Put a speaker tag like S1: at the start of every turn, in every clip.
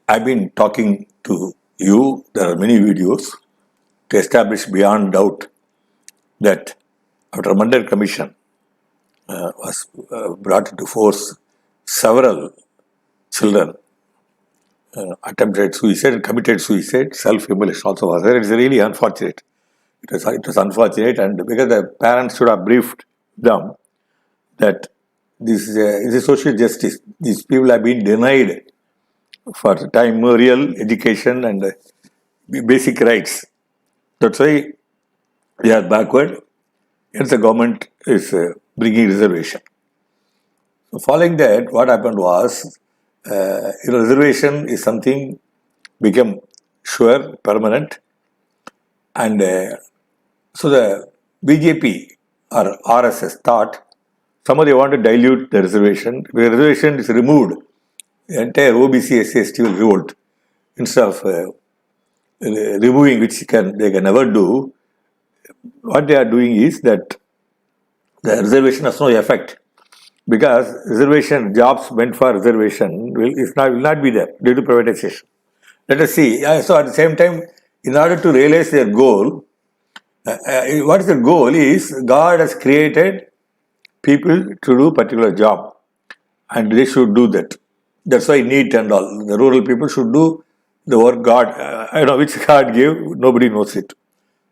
S1: I've been talking to you. There are many videos to establish beyond doubt that after Mandal Commission was brought into force, several children attempted suicide, committed suicide, self-immolation also was there. It's really unfortunate. It was unfortunate, and because the parents should have briefed them that this is a social justice. These people have been denied for time immemorial education and basic rights. That's why we are backward. Hence, the government is bringing reservation. So, following that, what happened was, reservation is something become sure, permanent, and so the BJP or RSS thought somehow they want to dilute the reservation. The reservation is removed, the entire OBC SC will revolt. Instead of removing, which they can never do, what they are doing is that the reservation has no effect because reservation jobs meant for reservation will not be there due to privatization. Let us see. So at the same time, in order to realize their goal, what is the goal is God has created people to do particular job and they should do that. That's why NEET and all. The rural people should do the work God, which God gave, nobody knows it.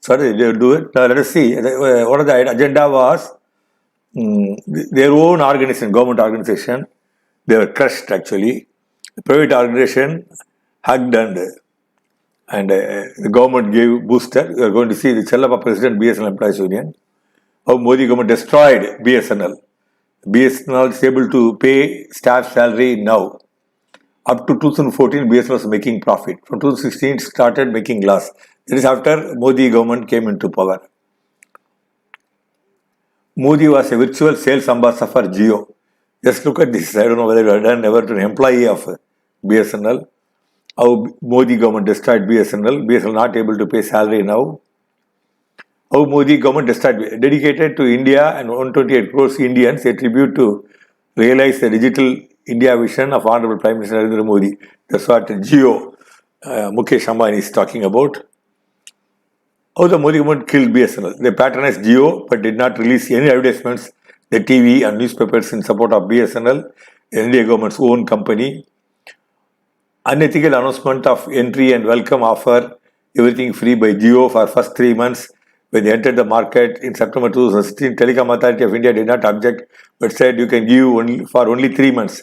S1: So they do it. Now let us see. What of the agenda was their own organization, government organization, they were crushed actually. The private organization hugged and the government gave booster. You are going to see the Chellappa President BSNL Employees Union. How Modi government destroyed BSNL. BSNL is able to pay staff salary now. Up to 2014, BSNL was making profit. From 2016, it started making loss. That is after Modi government came into power. Modi was a virtual sales ambassador for Jio. Just look at this. I don't know whether you have done ever to an employee of BSNL. How Modi government destroyed BSNL. BSNL not able to pay salary now. How Modi government destroyed, dedicated to India and 128 crores Indians, a tribute to realize the digital India vision of Honorable Prime Minister Narendra Modi. That's what Jio, Mukesh Ambani is talking about. How the Modi government killed BSNL. They patronized Jio but did not release any advertisements, the TV and newspapers in support of BSNL, India government's own company. Unethical announcement of entry and welcome offer, everything free by Jio for first 3 months. When they entered the market in September 2016, Telecom Authority of India did not object but said you can give only 3 months.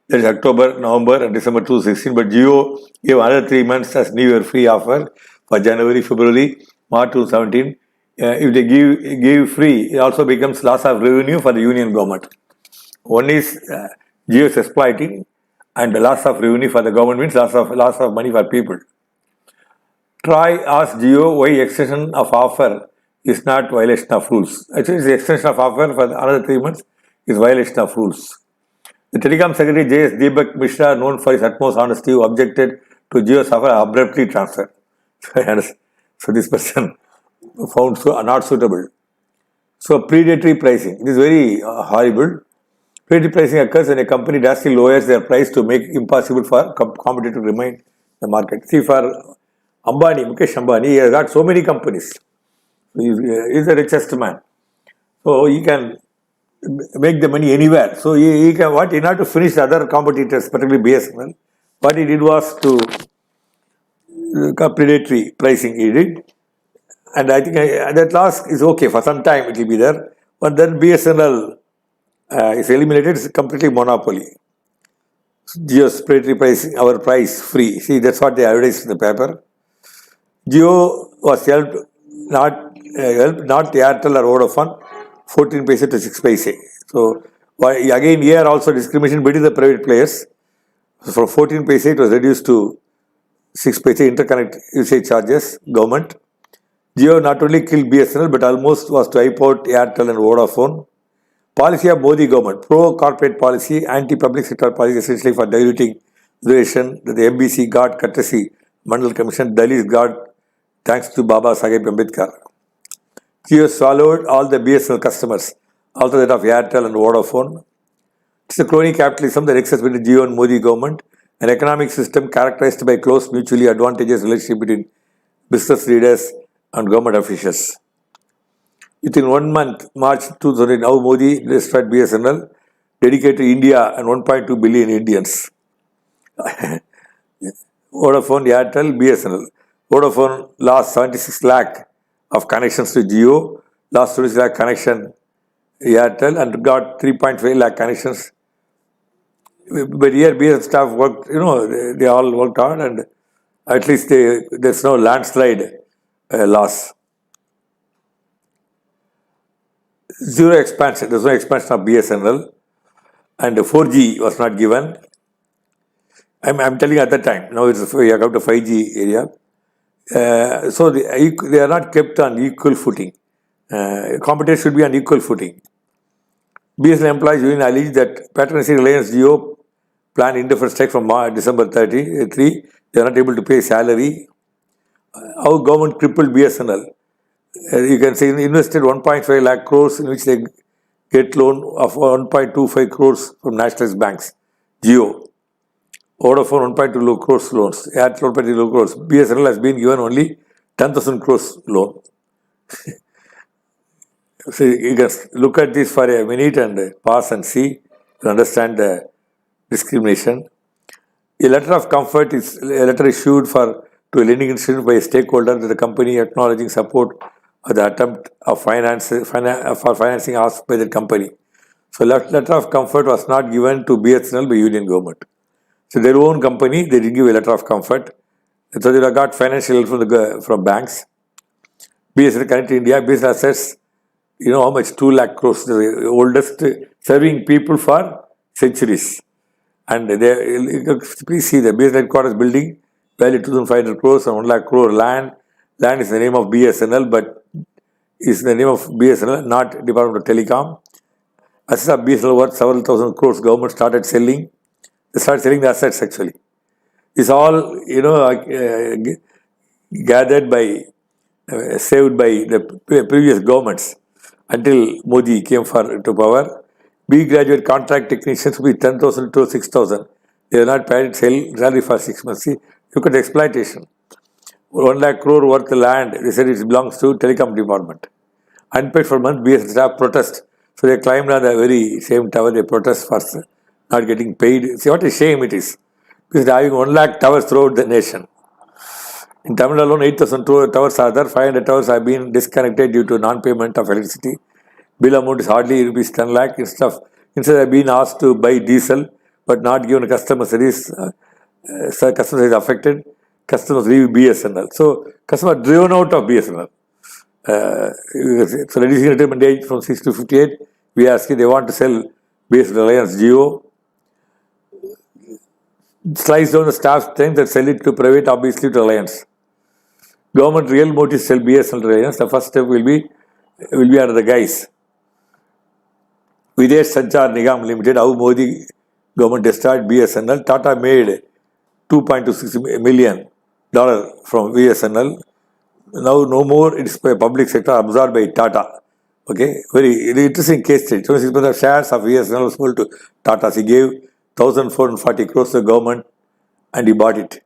S1: That is October, November and December 2016. But Jio gave another 3 months as New Year free offer for January, February, March 2017. If they give free, it also becomes loss of revenue for the union government. One is Jio is exploiting and the loss of revenue for the government means loss of money for people. Troy asked Jio why extension of offer is not violation of rules. Actually, the extension of offer for another 3 months is violation of rules. The Telecom Secretary J.S. Deepak Mishra, known for his utmost honesty, who objected to Jio's offer, abruptly transferred. So this person found not suitable. So predatory pricing. It is very horrible. Predatory pricing occurs when a company drastically lowers their price to make it impossible for competitor to remain in the market. See, for Ambani, Mukesh Ambani, he has got so many companies. He is the richest man. So he can make the money anywhere. So he can, what in order to finish the other competitors, particularly BSNL, what he did was to predatory pricing he did. And I think that loss is okay for some time, it will be there. But then BSNL is eliminated, it's completely monopoly. Jio's predatory pricing, our price free. See, that's what they advertised in the paper. Jio was helped, not Airtel or Vodafone, 14 paise to 6 paise. So, again, here also discrimination between the private players. So from 14 paise, it was reduced to 6 paise interconnect usage charges, government. Jio not only killed BSNL but almost was to wipe out Airtel and Vodafone. Policy of Modi government, pro-corporate policy, anti-public sector policy essentially for diluting reservation that the MBC got courtesy Mandal Commission, Dalits got thanks to Baba Saheb Ambedkar. Jio swallowed all the BSNL customers, also that of Airtel and Vodafone. It's a crony capitalism that exists between Jio and Modi government. An economic system characterized by close mutually advantageous relationship between business leaders and government officials. Within 1 month, March 2000, now Modi destroyed BSNL, dedicated to India and 1.2 billion Indians. Vodafone, Airtel, BSNL. Vodafone lost 76 lakh of connections to Jio, lost 26 lakh connection Airtel, and got 3.5 lakh connections. But here BSNL staff worked, they all worked hard, and at least there's no landslide loss. Zero expansion, there's no expansion of BSNL, and 4G was not given. I'm telling you at that time. Now we are come to 5G area. So they are not kept on equal footing. Competition should be on equal footing. BSNL employees union alleged that patronizing Reliance Jio planned indefinite strike from December 33. They are not able to pay salary. How government crippled BSNL? You can say invested 1.5 lakh crores in which they get loan of 1.25 crores from nationalized banks. Jio. Vodafone 1.2 crores loans. Airtel 1.2 crores. BSNL has been given only 10,000 crores loan. So you can look at this for a minute and pause and see to understand the discrimination. A letter of comfort is a letter issued to a lending institution by a stakeholder to the company acknowledging support of the attempt of for financing asked by the company. So letter of comfort was not given to BSNL by Union government. So their own company, they didn't give a letter of comfort. So they got financial help from banks. BSNL Connect India, BSNL assets, how much? 2 lakh crores, the oldest serving people for centuries. And please see the BSNL headquarters building, valued 2,500 crores and 1 lakh crore land. Land is the name of BSNL, but is the name of BSNL, not Department of Telecom. Assets of BSNL worth several thousand crores. Government started selling. They started selling the assets actually. It's all, gathered by, saved by the previous governments until Modi came to power. B graduate contract technicians will be 10,000 to 6,000. They are not paid salary for 6 months. See, look at the exploitation. 1 lakh crore worth of land, they said it belongs to telecom department. Unpaid for month, BS staff protest. So they climbed on the very same tower, they protest for not getting paid. See what a shame it is. Because they are having 1 lakh towers throughout the nation. In Tamil Nadu alone, 8,000 towers are there. 500 towers have been disconnected due to non-payment of electricity. Bill amount is hardly rupees 10 lakh. Instead of being asked to buy diesel, but not given customer service, customer is affected. Customers leave BSNL. So customers driven out of BSNL. So reducing retirement age from 6 to 58. We ask if they want to sell BSNL Reliance Jio. Slice down the staff strength and sell it to private, obviously to Reliance. Government real motive sell BSNL Reliance. The first step will be under the guise. Videsh Sanchar Nigam Limited, how Modi government destroyed BSNL. Tata made $2.26 million from BSNL. Now no more, it's by public sector absorbed by Tata. Okay, very interesting case study. 26% of shares of BSNL was sold to Tata. He gave 1,440 crores to the government and he bought it.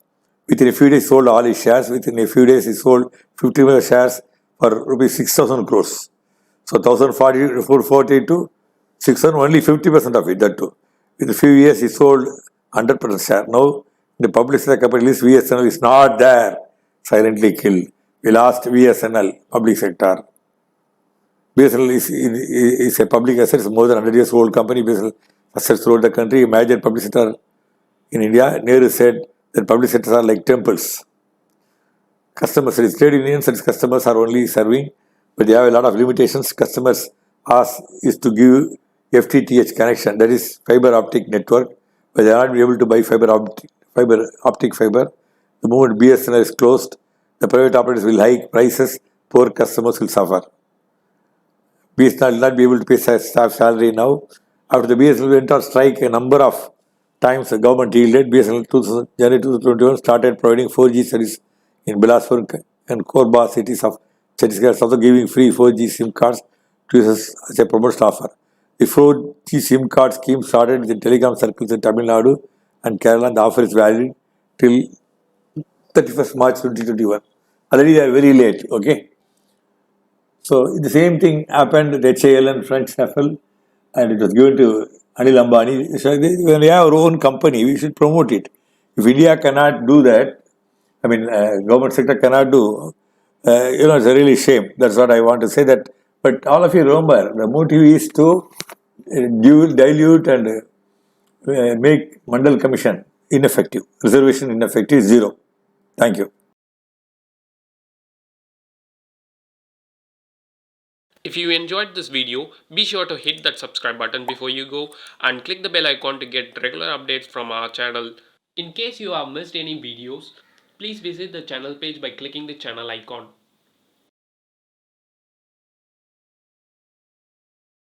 S1: Within a few days, he sold all his shares. Within a few days, he sold 50 million shares for rupees 6,000 crores. So 1,440 to 6,000, only 50% of it, that too. In a few years, he sold 100% share. Now, the public sector company list, BSNL is not there, silently killed. We lost BSNL, public sector. BSNL is a public asset, it's more than 100 years old company. BSNL assets throughout the country, a major public sector in India. Nehru said that public sectors are like temples. Customers, trade unions and customers are only serving, but they have a lot of limitations. Customers ask is to give FTTH connection, that is fiber optic network, but they are not able to buy fiber optic fiber. The moment BSNL is closed, the private operators will hike prices, poor customers will suffer. BSNL will not be able to pay staff salary now. After the BSNL went on strike a number of times, the government yielded. BSNL January 2021 started providing 4G service in Bilaspur and Korba cities of Chhattisgarh, also giving free 4G SIM cards to users as a promotional offer. The 4G SIM card scheme started with the telecom circles in Tamil Nadu and Kerala, the offer is valid till 31st March 2021. Already they are very late, okay? So the same thing happened with HAL and French Shuffle, and it was given to Anil Ambani. So when we have our own company, we should promote it. If India cannot do that, I mean, government sector cannot do, it's a really shame. That's what I want to say. That, but all of you remember, the motive is to dilute and make Mandal Commission ineffective. Reservation ineffective is zero. Thank you.
S2: If you enjoyed this video, be sure to hit that subscribe button before you go and click the bell icon to get regular updates from our channel. In case you have missed any videos, please visit the channel page by clicking the channel icon.